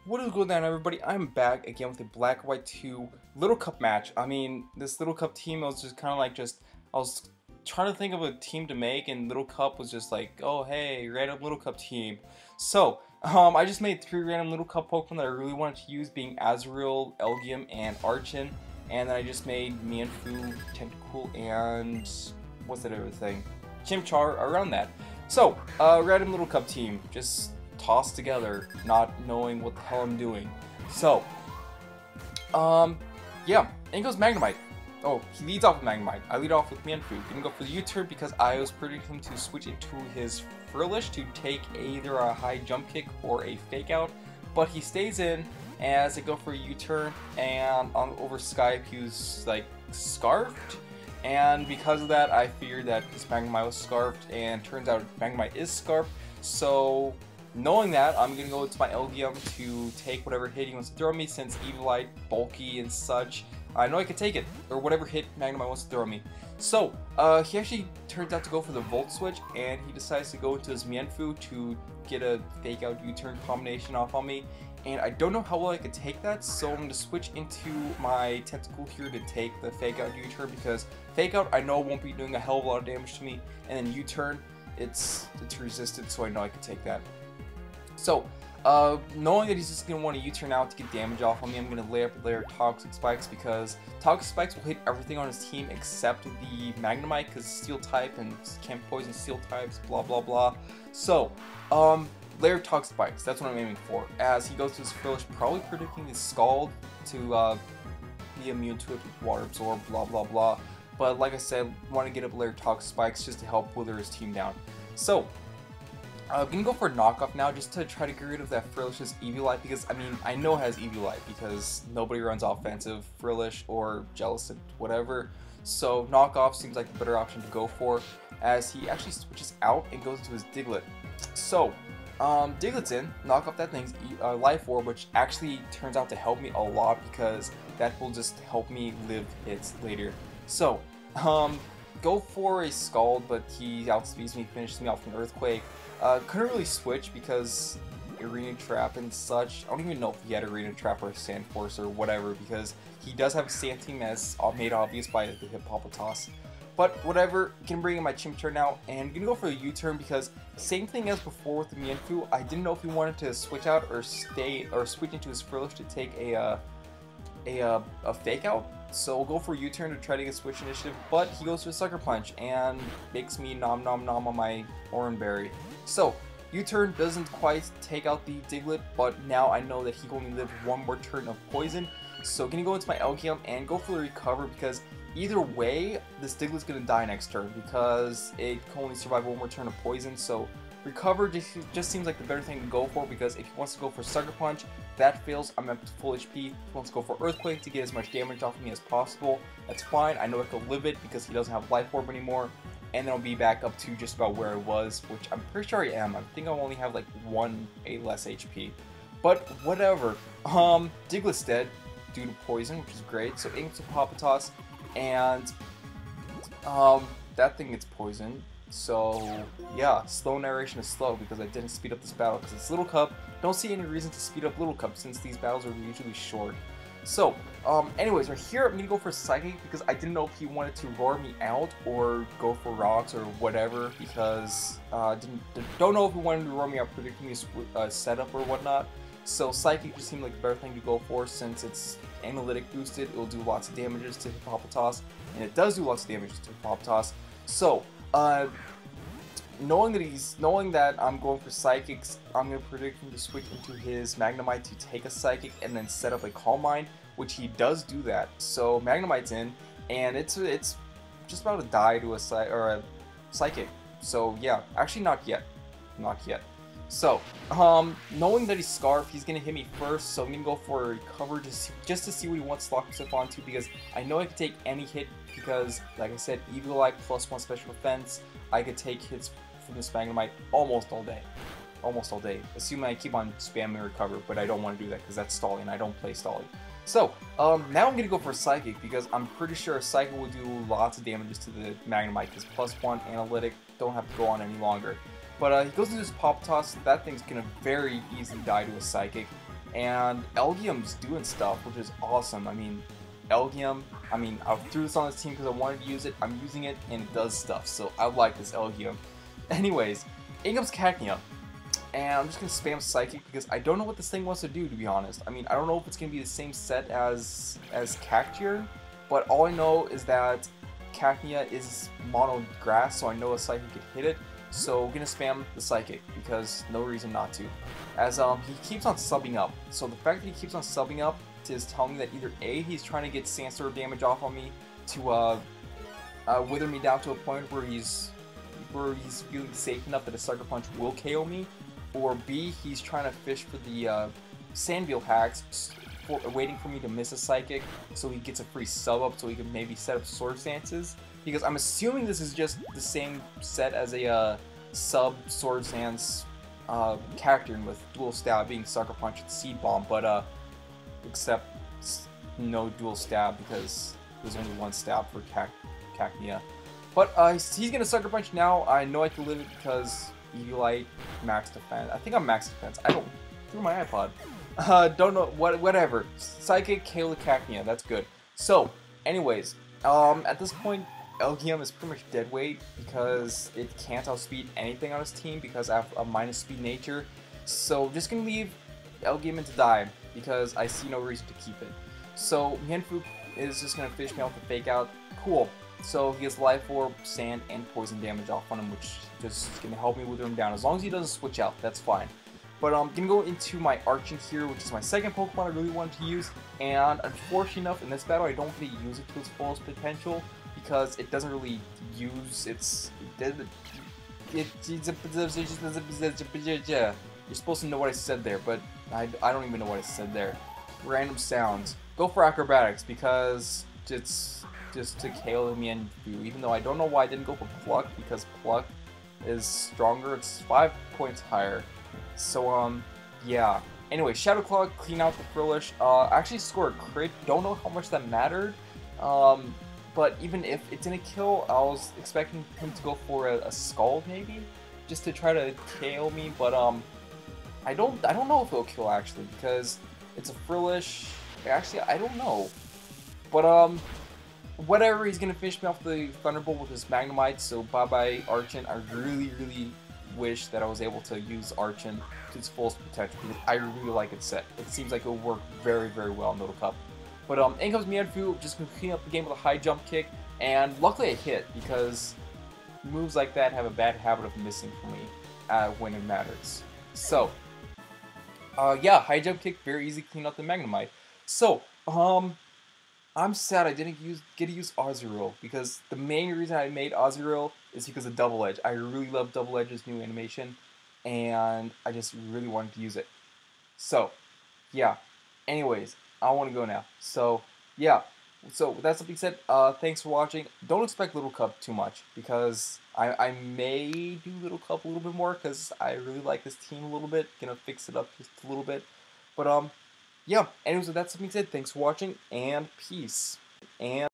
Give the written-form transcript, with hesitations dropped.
What is going on, everybody? I'm back again with a Black White 2 Little Cup match. I mean, this Little Cup team, I was just kind of like I was trying to think of a team to make, and Little Cup was just like, oh hey, random Little Cup team. So, I just made 3 random Little Cup Pokemon that I really wanted to use, being Azuril, Elgium, and Archen. And then I just made Mienfoo, Tentacool, and what's that other thing? Chimchar around that. So, random Little Cup team, just tossed together, not knowing what the hell I'm doing. So, yeah, in goes Magnemite. Oh, he leads off with Magnemite. I lead off with Mienfoo. Gonna go for the U-turn because I was predicting him to switch into his Frillish to take either a high jump kick or a fake out, but he stays in as I go for a U-turn, and over Skype he was like scarfed, and because of that I figured that his Magnemite was scarfed, and turns out Magnemite is scarfed. So knowing that, I'm going to go into my Elgium to take whatever hit he wants to throw at me, since Evilite, bulky, and such. I know I can take it, or whatever hit Magnemite wants to throw at me. So, he actually turns out to go for the Volt Switch, and he decides to go into his Mienfoo to get a Fake Out U-turn combination off on me. And I don't know how well I could take that, so I'm going to switch into my Tentacool here to take the Fake Out U-turn, because Fake Out I know won't be doing a hell of a lot of damage to me, and then U-turn, it's resisted, so I know I could take that. So, knowing that he's just going to want to U-turn out to get damage off on me, I'm going to lay up a layer of Toxic Spikes, because Toxic Spikes will hit everything on his team except the Magnemite, because Steel type and can't poison Steel types, blah blah blah. So, layer of Toxic Spikes, that's what I'm aiming for. As he goes to his Frillish, probably predicting his Scald to be immune to it with Water Absorb, blah blah blah. But like I said, I want to get up a layer of Toxic Spikes just to help wither his team down. So, I'm gonna go for a knockoff now, just to try to get rid of that Frillish's Evilite, because I mean, I know it has Evilite because nobody runs offensive Frillish or Jellicent, whatever. So knockoff seems like the better option to go for, as he actually switches out and goes into his Diglett. So, Diglett's in, knock off that thing's Life Orb, which actually turns out to help me a lot, because that will just help me live hits later. So, go for a Scald, but he outspeeds me, finishes me off with an Earthquake. Couldn't really switch because Arena Trap and such. I don't even know if he had Arena Trap or Sand Force or whatever, because he does have a Sand Team, as made obvious by the Hippopotas. But whatever, can bring in my Chimchar now, and gonna go for the U-turn, because same thing as before with the Mienfoo, I didn't know if he wanted to switch out or switch into his Frillish to take a fake out. So we'll go for a U-turn to try to get switch initiative, but he goes to a Sucker Punch and makes me nom nom nom on my Oranberry. So U-turn doesn't quite take out the Diglett, but now I know that he can only live one more turn of poison. So gonna go into my Elgium and go for the Recover, because either way this Diglett's gonna die next turn, because it can only survive one more turn of poison. So Recover just seems like the better thing to go for, because if he wants to go for Sucker Punch, that fails, I'm at full HP. If he wants to go for Earthquake to get as much damage off of me as possible, that's fine. I know I can live it because he doesn't have Life Orb anymore, and then I'll be back up to just about where I was, which I'm pretty sure I am. I think I only have like 1 less HP. But whatever. Diglett's dead due to poison, which is great. So Ink's Hippopotas, and that thing gets poisoned. So yeah, slow narration is slow because I didn't speed up this battle, because it's Little Cup. Don't see any reason to speed up Little Cup since these battles are usually short. So, anyways, right here I'm gonna go for Psychic, because I didn't know if he wanted to roar me out or go for Rocks or whatever, because don't know if he wanted to roar me out, predicting his setup or whatnot. So Psychic just seemed like the better thing to go for, since it's analytic boosted. It will do lots of damages to Hippopotas, and it does do lots of damage to Hippopotas. So, knowing that I'm going for Psychics, I'm going to predict him to switch into his Magnemite to take a Psychic and then set up a Calm Mind, which he does do that. So Magnemite's in, and it's just about to die to a Psychic. So yeah, actually not yet. So, knowing that he's Scarf, he's going to hit me first, so I'm going to go for a Recover just to see what he wants to lock himself onto, because I know I can take any hit, because, like I said, Evilite +1 special defense, I could take hits from this Magnemite almost all day. Assuming I keep on spamming Recover, but I don't want to do that because that's stalling, I don't play stalling. So, now I'm going to go for Psychic, because I'm pretty sure a Psychic will do lots of damages to the Magnemite, because +1 analytic, don't have to go on any longer. But he goes into his Hippopotas, that thing's gonna very easily die to a Psychic. and Elgium's doing stuff, which is awesome. I mean, Elgium, I threw this on this team because I wanted to use it. I'm using it, and it does stuff, so I like this Elgium. Anyways, in comes Cacnea, and I'm just going to spam Psychic because I don't know what this thing wants to do, to be honest. I mean, I don't know if it's going to be the same set as Cactier, but all I know is that Cacnea is mono grass, so I know a Psychic could hit it. So we're gonna spam the Psychic because no reason not to. As he keeps on subbing up. So the fact that he keeps on subbing up is telling me that either A, he's trying to get Sandstorm damage off on me to wither me down to a point where he's feeling safe enough that a Sucker Punch will KO me, or B, he's trying to fish for the Sandville hacks, waiting for me to miss a Psychic so he gets a free sub up so he can maybe set up Sword Stances. Because I'm assuming this is just the same set as a sub Sword Stance character with dual stab being Sucker Punch and Seed Bomb, but except no dual stab because there's only one stab for Cacnea. But he's gonna Sucker Punch now. I know I can live it because Eviolite, Max Defense. I think I'm Max Defense. I don't through my iPod. Don't know whatever. Psychic KO Cacnea. That's good. So, anyways, at this point, Elgium is pretty much dead weight because it can't outspeed anything on his team because I have a minus speed nature. So just gonna leave Elgium to die because I see no reason to keep it. So Mienfoo is just gonna fish me off the fake out. Cool. So he gets Life Orb, Sand, and Poison damage off on him, which just is gonna help me wither him down. As long as he doesn't switch out, that's fine. But I'm gonna go into my Archen here, which is my second Pokemon I really wanted to use. And unfortunately enough, in this battle, I don't really use it to its fullest potential, because it doesn't really use its... You're supposed to know what I said there, but I don't even know what I said there. Random sounds. Go for Acrobatics, because it's just to KO me and do. Even though I don't know why I didn't go for Pluck, because Pluck is stronger, it's 5 points higher. So, yeah. Anyway, Shadow Claw, clean out the Frillish. Actually scored a crit. Don't know how much that mattered. But even if it didn't kill, I was expecting him to go for a Scald maybe, just to try to KO me. But I don't know if it'll kill actually because it's a Frillish. Actually, I don't know. But whatever. He's gonna finish me off the Thunderbolt with his Magnemite. So bye bye Archen. I really wish that I was able to use Archen to its fullest potential because I really like its set. It seems like it'll work very well in Noodle Cup. But in comes Mienfoo, just gonna clean up the game with a high jump kick, and luckily I hit because moves like that have a bad habit of missing for me when it matters. So, yeah, high jump kick, very easy to clean up the Magnemite. So, I'm sad I didn't get to use Azuril because the main reason I made Azuril is because of Double Edge. I really love Double Edge's new animation, and I just really wanted to use it. So, yeah. Anyways, I want to go now. So, yeah. So, with that being said, thanks for watching. Don't expect Little Cup too much, because I may do Little Cup a little bit more, because I really like this team a little bit. Gonna fix it up just a little bit. But, yeah. Anyways, with that being said, thanks for watching, and peace. And